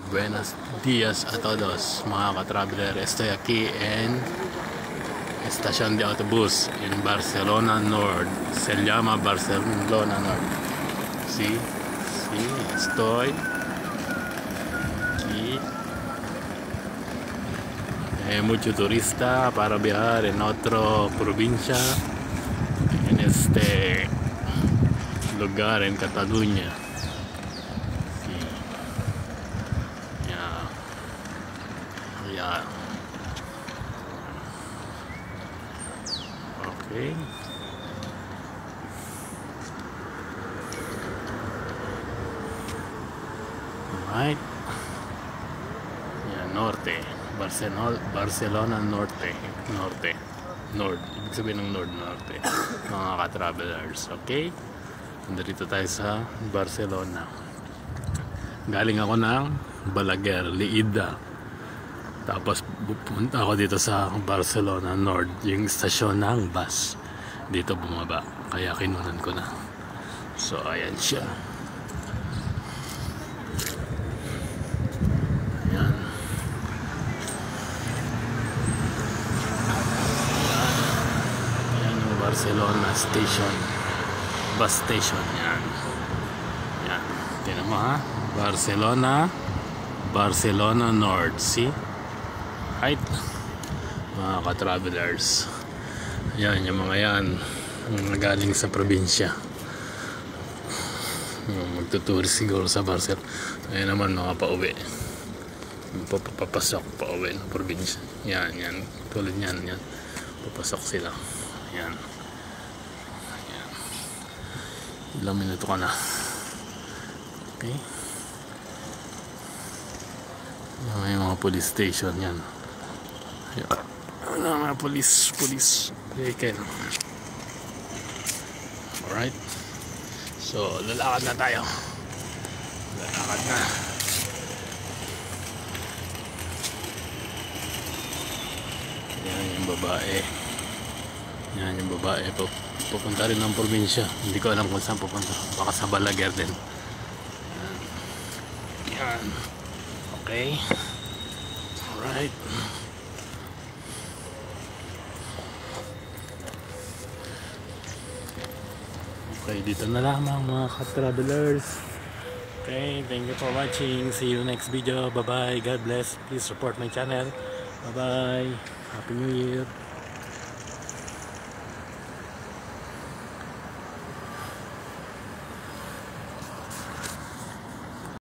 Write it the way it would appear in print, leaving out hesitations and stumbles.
Buenos días a todos mga ka-traveler. Estoy aquí en estación de autobús en Barcelona Nord. Se llama Barcelona Nord. Sí, estoy aquí. Hay mucho turista para viajar en otra provincia en este lugar en Cataluña. Yeah. Okay. Alright. Yeah, norte. Barcelona Norte. Nord. Ibig sabihin ng Norte. Mga ka-travelers. Okay? Nandito tayo sa Barcelona. Galing ako ng Balaguer, Lleida. Tapos pupunta ako dito sa Barcelona Nord, yung istasyon ng bus. Dito bumaba, kaya kinunan ko na. So ayan siya. Ayan. Ayan yung Barcelona station. Bus station, yan. Yan. Tignan mo ha. Barcelona Nord, see? Right, mga ka-travelers. Ayan, yung mga yan galing sa probinsya, magtuturis siguro sa Barcelona. Ayan naman mga pauwi, papasok pauwi ng probinsya. Yan, tulad yan, papasok sila. Yan. Ilang minuto ka na. Okay, may mga police station yan. Mga police vehicle. Alright, so lalakad na tayo. Lalakad na. Yan yung babae. Yan yung babae pupunta rin ng probinsya. Hindi ko alam kung saan pupunta. Baka sa Balaguer din. Yan. Okay. Alright. Okay, dito na lamang mga ka-travelers. Okay, thank you for watching. See you next video. Bye bye. God bless. Please support my channel. Bye bye. Happy New Year.